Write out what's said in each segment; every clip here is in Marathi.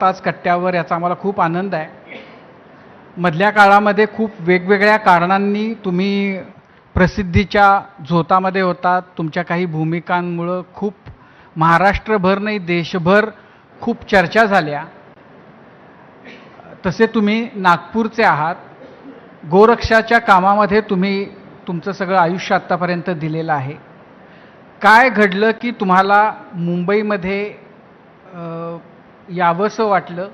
ताच कट्ट्यावर याचा आम्हाला खूप आनंद आहे. मधल्या काळामध्ये खूप वेगवेगळ्या कारणांनी तुम्ही प्रसिद्धीच्या झोतामध्ये होतात. तुमच्या काही भूमिकांमुळं खूप महाराष्ट्रभर नाही देशभर खूप चर्चा झाल्या. तसे तुम्ही नागपूरचे आहात. गोरक्षाच्या कामामध्ये तुम्ही तुमचं सगळं आयुष्य आत्तापर्यंत दिलेलं आहे. काय घडलं की तुम्हाला मुंबईमध्ये यावंसं वाटलं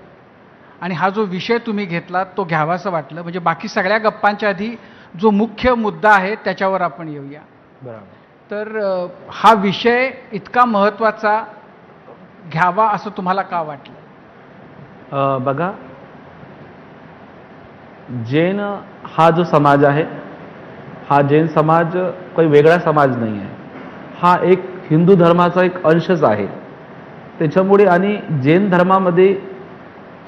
आणि हा जो विषय तुम्ही घेतला तो घ्यावासा वाटलं? म्हणजे बाकी सगळ्या गप्पांच्या आधी जो मुख्य मुद्दा आहे त्याच्यावर आपण येऊया. बरोबर. तर हा विषय इतका महत्त्वाचा घ्यावा असं तुम्हाला का वाटलं? बघा, जैन हा जो समाज आहे, हा जैन समाज काही वेगळा समाज नाही आहे. हा एक हिंदू धर्माचा एक अंशच आहे. त्याच्यामुळे आणि जैन धर्मामध्ये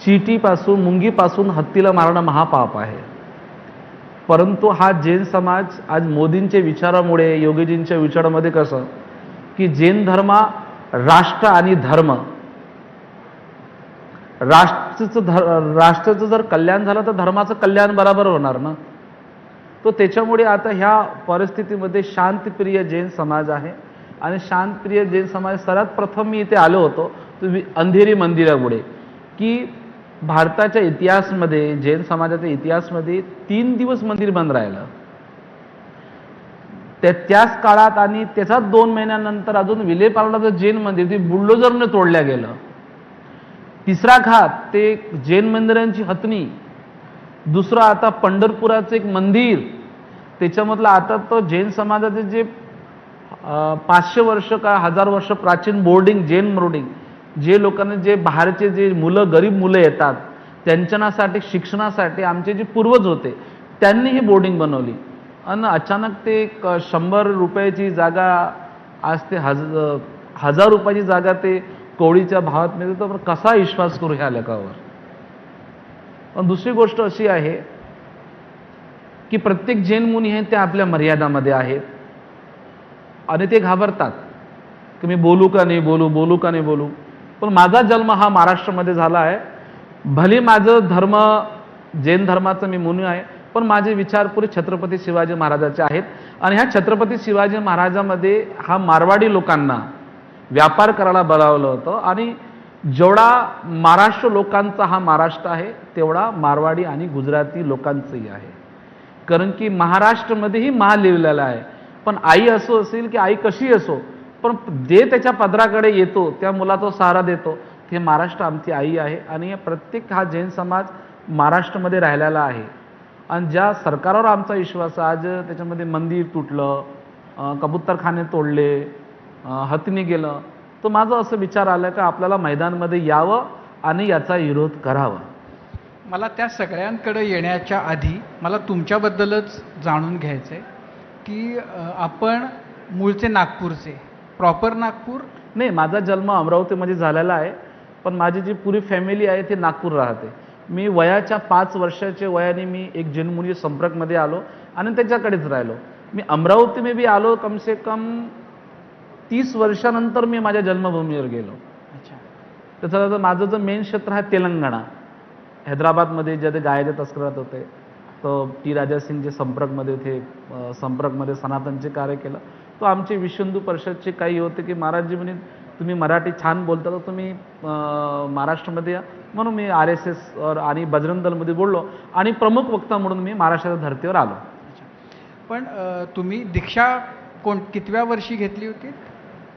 चींटीपासून मुंगीपासून हत्तीला मारणं महापाप आहे. परंतु हा जैन समाज आज मोदींच्या विचारामुळे, योगीजींच्या विचारामध्ये कसं की जैन धर्म राष्ट्र आणि धर्म, राष्ट्राचं जर कल्याण झालं तर धर्माचं कल्याण बरोबर होणार ना. तो त्याच्यामुळे आता ह्या परिस्थितीमध्ये शांतप्रिय जैन समाज आहे. आणि शांतप्रिय जैन समाज सर्वात प्रथम मी इथे आलो होतो तुम्ही अंधेरी मंदिरामुळे, की भारताच्या इतिहासमध्ये जैन समाजाच्या इतिहासमध्ये 3 दिवस मंदिर बंद राहिलं. त्याच काळात आणि त्याचाच 2 महिन्यानंतर अजून विलेपार्ल्याचं जैन मंदिर ते बुलडोझरने तोडल्या गेलं. तिसरा घात ते जैन मंदिरांची हतनी. दुसरं आता पंढरपुराचं एक मंदिर, त्याच्यामधलं आता तो जैन समाजाचे जे 500 वर्ष का 1000 वर्ष प्राचीन बोर्डिंग, जैन बोर्डिंग, जे लोकांना जे बाहेरचे जे मुलं, गरीब मुलं येतात त्यांच्यासाठी शिक्षणासाठी आमचे जे पूर्वज होते त्यांनी ही बोर्डिंग बनवली. आणि अचानक ते 100 रुपयाची जागा आज ते 1000 रुपयाची जागा ते कवडीच्या भावात मिळते. तर कसा विश्वास करू ह्या लेखावर? पण दुसरी गोष्ट अशी आहे की प्रत्येक जैन मुनी आहे ते आपल्या मर्यादामध्ये आहेत आणि ते घाबरतात की मी बोलू का नाही बोलू, बोलू का नाही बोलू. पण माझा जन्म हा महाराष्ट्रामध्ये झाला आहे. भले माझं धर्म जैन धर्माचं मी मुनी आहे, पण माझे विचार पुरे छत्रपती शिवाजी महाराजाचे आहेत. आणि ह्या छत्रपती शिवाजी महाराजामध्ये हा मारवाडी लोकांना व्यापार करायला बोलावलं होतं. आणि जेवढा महाराष्ट्र लोकांचा हा महाराष्ट्र आहे तेवढा मारवाडी आणि गुजराती लोकांचंही आहे. कारण की महाराष्ट्रामध्येही महा लिहिलेला आहे. पण आई असो असेल की आई कशी असो, पण जे त्याच्या पदराकडे येतो त्या मुलाचा सहारा देतो ते महाराष्ट्र आमची आई आहे. आणि प्रत्येक हा जैन समाज महाराष्ट्रामध्ये राहिलेला आहे. आणि ज्या सरकारवर आमचा विश्वास आज त्याच्यामध्ये मंदिर तुटलं, कबूतरखाने तोडले, हत्तीने गेलं, तर माझं असं विचार आलं का आपल्याला मैदानामध्ये यावं आणि याचा विरोध करावा. मला त्या सगळ्यांकडे येण्याच्या आधी मला तुमच्याबद्दलच जाणून घ्यायचं आहे की आपण मूळचे नागपूरचे, प्रॉपर नागपूर? नाही, माझा जन्म अमरावतीमध्ये झालेला आहे, पण माझी जी पुरी फॅमिली आहे ती नागपूर राहते. मी वयाच्या 5 वर्षाच्या वयाने मी एक जैन मुनी संपर्कमध्ये आलो आणि त्याच्याकडेच राहिलो. मी अमरावतीमध्ये बी आलो कमसे कम 30 वर्षानंतर मी माझ्या जन्मभूमीवर गेलो. अच्छा. त्याचं माझं जो मेन क्षेत्र आहे तेलंगणा, हैदराबादमध्ये जे ते गायाचे तस्करात होते तो टी राजा सिंगचे संपर्कमध्ये होते, संपर्कमध्ये सनातनचे कार्य केलं. तो आमचे विश्व हिंदू परिषदचे काही होते की महाराजजी म्हणे तुम्ही मराठी छान बोलता तर तुम्ही महाराष्ट्रामध्ये या. म्हणून मी RSS आणि बजरंग दलमध्ये बोललो आणि प्रमुख वक्ता म्हणून मी महाराष्ट्राच्या धर्तीवर आलो. पण तुम्ही दीक्षा कितव्या वर्षी घेतली होती?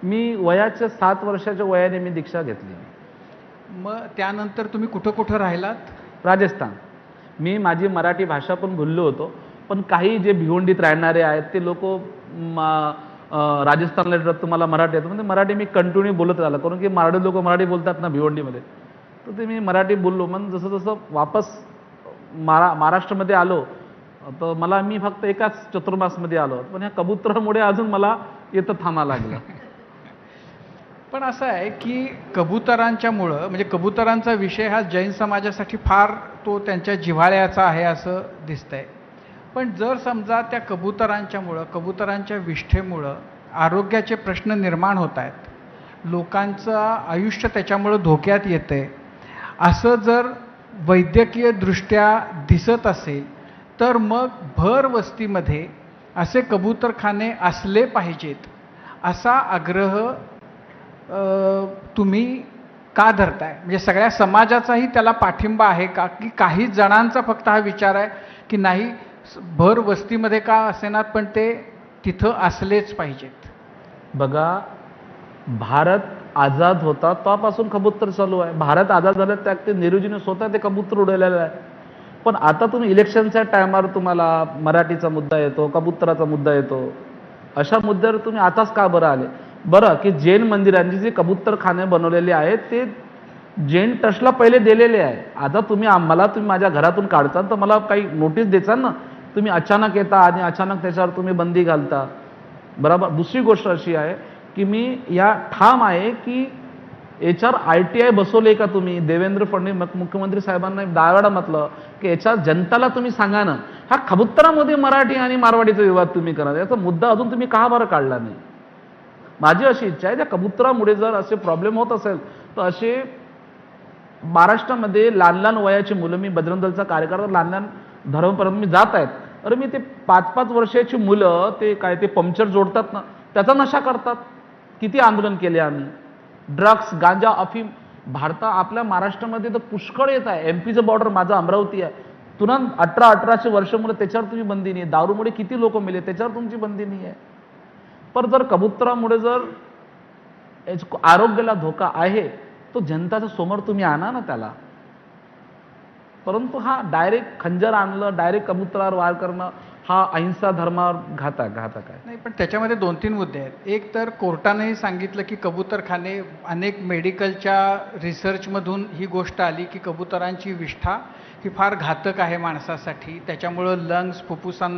मी वयाच्या 7 वर्षाच्या वयाने मी दीक्षा घेतली. मग त्यानंतर तुम्ही कुठं कुठं राहिलात? राजस्थान. मी माझी मराठी भाषा पण भुललो होतो, पण काही जे भिवंडीत राहणारे आहेत ते लोक राजस्थानला येतात तुम्हाला मराठी येतं म्हणजे मराठी मी कंटिन्यू बोलत राहिलो. कारण की मराठी लोक मराठी बोलतात ना भिवंडीमध्ये, तर ते मी मराठी बोललो. मग जसं जसं वापस महाराष्ट्रामध्ये आलो तर मी फक्त एकाच चतुर्मासमध्ये आलो, पण ह्या कबुतरामुळे अजून मला येतं थांबा लागलं. पण असं आहे की कबुतरांच्यामुळं म्हणजे कबुतरांचा विषय हा जैन समाजासाठी फार तो त्यांच्या जिव्हाळ्याचा आहे असं दिसतंय. पण जर समजा त्या कबुतरांच्यामुळं, कबुतरांच्या विष्ठेमुळं आरोग्याचे प्रश्न निर्माण होत आहेत, लोकांचं आयुष्य त्याच्यामुळं धोक्यात येतंय असं जर वैद्यकीयदृष्ट्या दिसत असेल तर मग भर वस्तीमध्ये असे कबूतरखाने असले पाहिजेत असा आग्रह तुम्ही का धरताय? म्हणजे सगळ्या समाजाचाही त्याला पाठिंबा आहे का, की काही जणांचा फक्त हा विचार आहे की नाही भर वस्तीमध्ये का असेनात पण ते तिथं असलेच पाहिजेत? बघा, भारत आझाद होता तेव्हापासून कबूतर चालू आहे. भारत आझाद झाला त्या ते नेहरूजीने स्वतः ते कबूतर उडवलेलं आहे. पण आता तुम्ही इलेक्शनच्या टायमावर तुम्हाला मराठीचा मुद्दा येतो, कबुतराचा मुद्दा येतो. अशा मुद्द्यावर तुम्ही आताच का बरं आले? बरं की जैन मंदिरांची जे कबूतरखाने बनवलेले आहेत ते जैन ट्रस्टला पहिले दिलेले आहे. आता तुम्ही माझ्या घरातून काढता तर मला काही नोटीस द्यायचा ना, तुम्ही अचानक येता आणि अचानक त्याच्यावर तुम्ही बंदी घालता. बरोबर. दुसरी गोष्ट अशी आहे की मी या ठाम आहे की याच्यावर ITI बसवले का तुम्ही? देवेंद्र फडणवीस मुख्यमंत्री साहेबांना 10 वेळा म्हटलं की याच्या जनताला तुम्ही सांगा ना, हा कबुतरामध्ये मराठी आणि मारवाडीचा विवाद तुम्ही करा, याचा मुद्दा अजून तुम्ही का बरं काढला नाही? माझी अशी इच्छा आहे त्या कबुतरामुळे जर असे प्रॉब्लेम होत असेल तर असे महाराष्ट्रामध्ये लहान लहान वयाची मुलं, मी बजरंग दलचा कार्यकर्ता, लहान लहान धर्मपर्यंत मी जात आहेत. अरे मी ते 5-5 वर्षाची मुलं ते काय ते पंक्चर जोडतात ना, त्याचा नशा करतात. किती आंदोलन केले आम्ही. ड्रग्स, गांजा, अफीम आपल्या महाराष्ट्रामध्ये तर पुष्कळ येत आहे. MPचं बॉर्डर माझं अमरावती आहे. तुरंत 18-18 वर्ष मुलं, त्याच्यावर तुम्ही बंदी नाही. दारूमुळे किती लोक मेले, त्याच्यावर तुमची बंदी नाही आहे. पण जर कबुतरामुळे जर आरोग्याला धोका आहे तो जनताच्या समोर तुम्ही आणा ना त्याला. परंतु हा डायरेक्ट खंजर आणलं, डायरेक्ट कबुतरावर वार करणं हा अहिंसा धर्मावर घातक आहे. नाही, पण त्याच्यामध्ये 2-3 मुद्दे आहेत. एक तर कोर्टानेही सांगितलं की कबूतरखाने, अनेक मेडिकलच्या रिसर्चमधून ही गोष्ट आली की कबुतरांची विष्ठा ही फार घातक आहे माणसासाठी. त्याच्यामुळं लंग्स, फुफ्फुसांना